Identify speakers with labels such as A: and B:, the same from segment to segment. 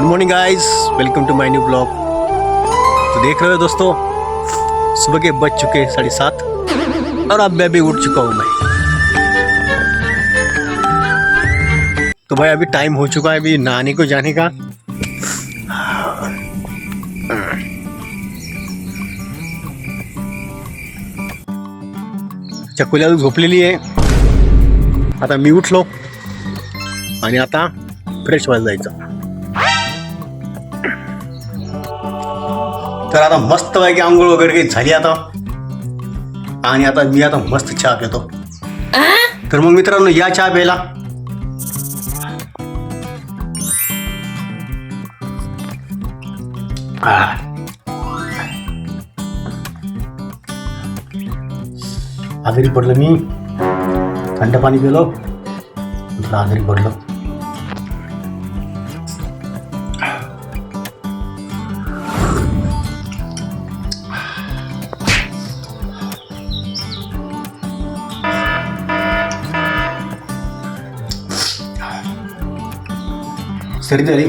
A: Good morning guys, welcome to my new blog. तो देख रहे हो दोस्तों, सुबह के बज चुके 7:30 और अब मैं भी उठ चुका हूँ मैं। तो भाई अभी टाइम हो चुका है अभी नहाने को जाने का। चकुल्या झोपलेली आहे, आता मी उठलो आणि आता फ्रेश व्हायला जायचं। तर आता मस्त पैकी आंघोळ वगैरे झाली आता, आणि आता मी आता मस्त चहा पितो। तर मग मित्रांनो, या चहा प्यायला। आजारी पडलो मी, थंड पाणी पिलो, आजारी पडलो। सर्दी झाली,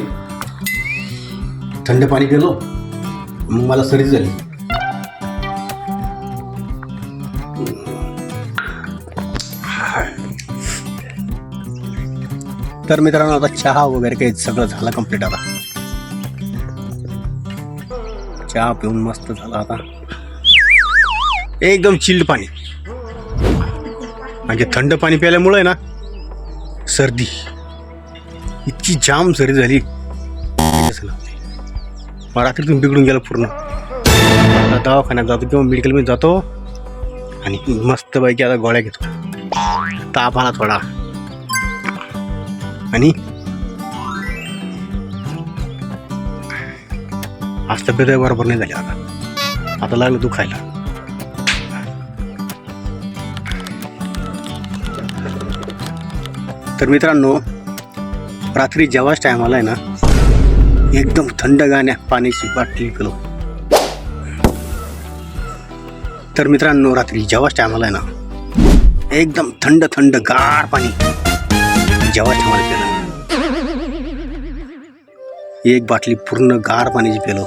A: थंड पाणी पिलो, मग मला सर्दी झाली। तर मित्रांनो, आता चहा वगैरे काही सगळं झालं कंप्लीट। आता चहा पिऊन मस्त झाला, आता एकदम चिल्ड पाणी, म्हणजे थंड पाणी प्यायल्यामुळे ना सर्दी इतकी जाम सर्दी झाली, रात्रीतून बिघडून गेलं पूर्ण। दवाखान्यात जातो किंवा मेडिकलमध्ये जातो आणि मस्त पैकी आता गोळ्या घेतो, ताप आला थोडा, आणि आज तब्येत बरोबर नाही झाली। आता लागलं दुखायला। तर मित्रांनो, रात्री जेव्हाच टाइम आलाय ना, एकदम थंड पाण्याची बाटली पिलो। तर मित्रांनो, रात्री जेव्हाच टाइम आलाय ना, एकदम थंड थंड गार पाणी जेव्हाच टाइमाला पिलं, एक बाटली पूर्ण गार पाण्याची पिलो,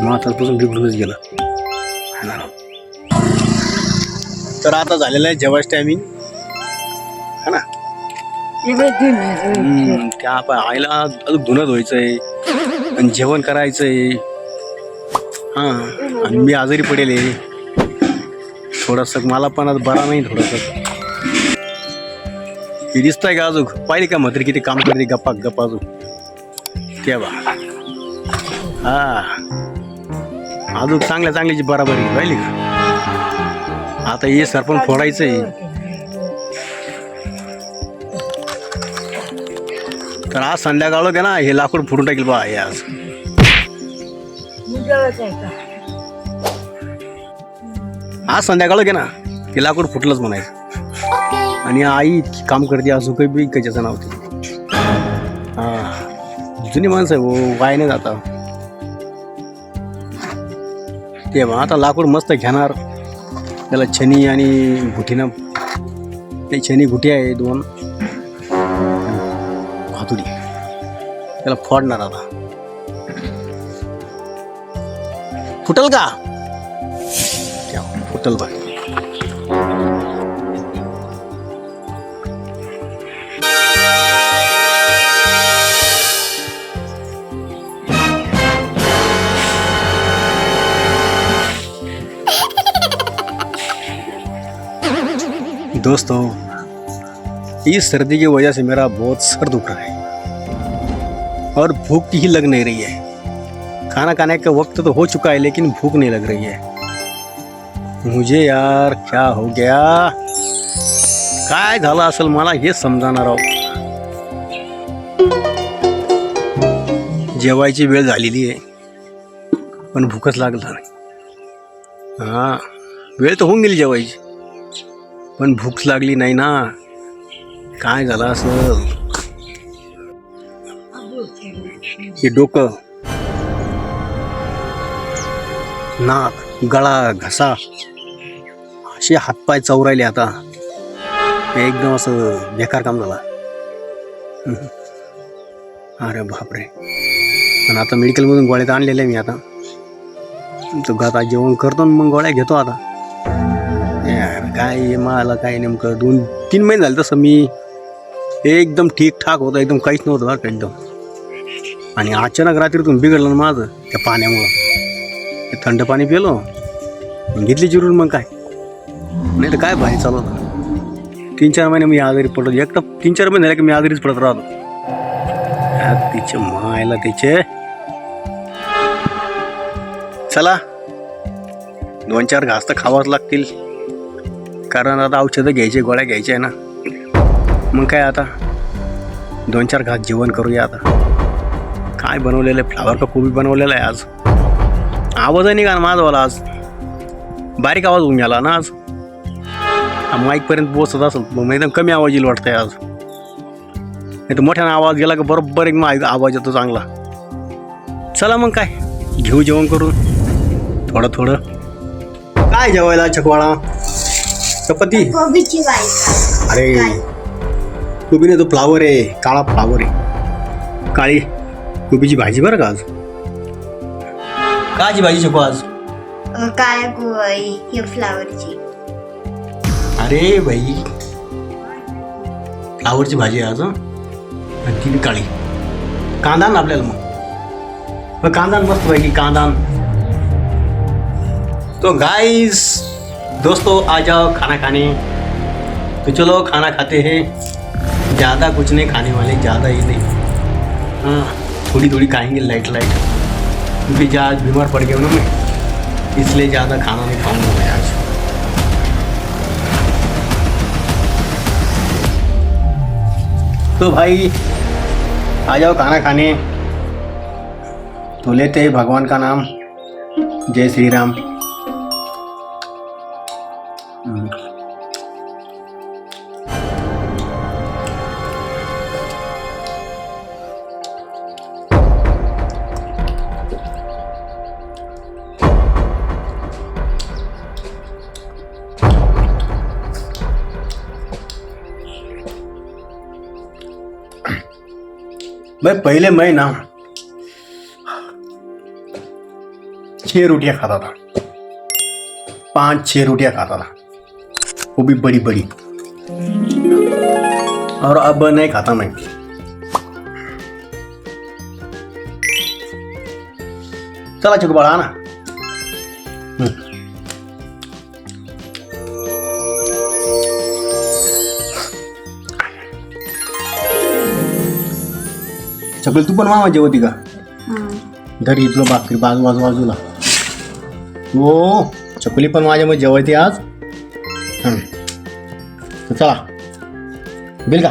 A: मग आतापासून बिघडूनच गेलं। तर आता झालेलं आहे जेव्हाच टायमिंग, है ना। त्या आईला अजून धुणं धुवायचंय आणि जेवण करायचंय। हा, आणि मी आजारी पडेल थोडस, मला पण आज बरा नाही थोडस। हे दिसतंय का अजून? पाहिली का म्हातारी किती काम करते, गप्पा गप्पा अजून त्या बा। हा, अजून चांगल्या चांगल्याची बराबरी पाहिली का? आता हे सरपण फोडायचंय। तर आज संध्याकाळ का ना, हे लाकूड फुटून टाकेल बा हे आज। आज संध्याकाळ का ना, हे लाकूड फुटलंच म्हणायचं। आणि आई इतकी काम करते, अजून काही बी त्याच्याचं नाव ते। हा, जुनी माणसं आहे हो, वाय नाही जाता ते बा। आता लाकूड मस्त घेणार, त्याला छनी आणि घुटीनं, ते छनी घुटी आहे 2 हातुडी, त्याला फोडणार। आता फुटल का? फुटल बा। दोस्तों, इस सर्दी की वजह से मेरा बहुत सर दुख रहा है और भूख ही लग नहीं रही है। खाना खाने का वक्त तो हो चुका है, लेकिन भूख नहीं लग रही है मुझे। यार क्या हो गया, काय झालं असेल मला हे समजणार आहो। जेवायची वेळ झालेली आहे, पण भूकच लागला नाही। हा, वेळ तर होऊन गेली जेवायची, पण भूक लागली नाही ना। काय झालं असं? हे डोकं, नाक, गळा, घसा, असे हातपाय चौरायले आता। एकदम असं बेकार काम झालं। अरे बापरे. आणि आता मेडिकलमधून गोळ्यात आणलेल्या मी आता. तो आता जेवण करतो आणि मग गोळ्या घेतो आता. यार काय मला काय नेमकं 2-3 महिने झाले तसं मी एकदम ठीकठाक होतं, एकदम काहीच नव्हतं बरं का एकदम. आणि अचानक रात्रीतून बिघडलं ना माझं त्या पाण्यामुळं. ते थंड पाणी पिलो, घेतली चिरून, मग काय नाही तर काय भारी चालू होतं. 3-4 महिने मी आजारी पडलो. एक तर 3-4 महिने झाले की मी आजारीच पडत राहतो. तिचे मायला तिचे. चला 2-4 घास तर खावाच लागतील, कारण आता औषधं घ्यायचे, गोळ्या घ्यायच्या आहे ना. मग काय आता 2-4 घास जेवण करूया. आता काय बनवलेलं आहे, फ्लावर का कोबी बनवलेला आहे आज. आवाजही नाही का माझावाला आज, बारीक आवाज होऊन गेला ना आज. माईकपर्यंत पोचत असेल मग एकदम कमी आवाज येईल वाटतंय आज. नाही तर मोठ्यानं आवाज गेला का बरोबर एक आवाज येतो चांगला. चला मग काय घेऊ जेवण करून थोडं थोडं. काय जेवायला चकवाळा, चपाती,
B: कोबीची भाजी.
A: अरे कोबीने तो फ्लावर आहे, काळा फ्लावर आहे, काळी कोबीची भाजी बरं का आज. काची भाजी चकवा आज.
B: काळ्या कोबी हे फ्लावरची.
A: अरे भाई फ्लावरची भाजी आहे आज. आणि ती काळी. कांदा ना आपल्याला मग कांदा मस्त भाई कांदा. तो गाइस दोस्तों आ जाओ खाना खाने. तो चलो खाना खाते हैं. ज़्यादा कुछ नहीं खाने वाले, ज़्यादा ही नहीं. हाँ थोड़ी थोड़ी खाएंगे लाइट लाइट, क्योंकि आज बीमार पड़ गया हूँ ना मैं, इसलिए ज़्यादा खाना नहीं खाऊंगा मैं आज. तो भाई आ जाओ खाना खाने. तो लेते हैं भगवान का नाम. जय श्री राम. भाई पहले मैं ना 6 रोटियां खाता था, 5-6 रोटियां खाता था, वो भी बड़ी बड़ी. और अब नहीं खाता मैं. चला चुक बड़ा ना. चपल तू पण मामा जेवती का. घरी तुला भाकरी बाजूला. हो चकुली पण माझ्यामध्ये जेवायची आज. तर चला बिल का.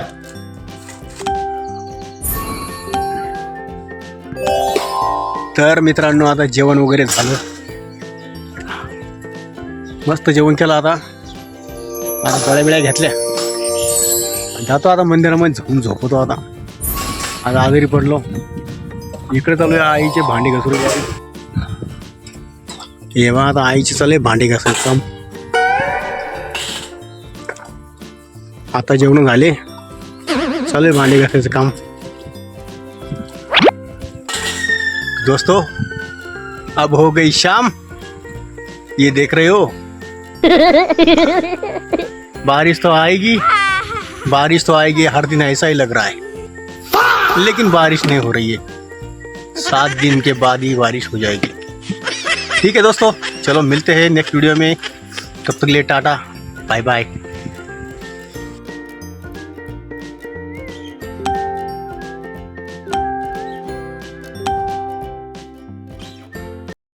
A: तर मित्रांनो आता जेवण वगैरे झालं, मस्त जेवण केलं. आता गोळ्या बिळ्या घेतल्या, जातो आता मंदिरामध्ये जाऊन झोपतो. आता आज आजारी पडलो. इकडे चालू आहे आईचे भांडे घासून. तेव्हा आता आईचे चालू आहे भांडे घासायचं काम. आता जेवण झाले, चालू आहे भांडे घासायचं काम. दोस्तों अब हो गई शाम, ये देख रहे हो. बारिश तो आएगी, हर दिन ऐसा ही लग रहा है, लेकिन बारिश नहीं हो रही है. 7 दिन के बाद ही बारिश हो जाएगी. ठीक है दोस्तों, चलो मिलते हैं नेक्स्ट वीडियो में. तब तक के लिए टाटा बाय बाय.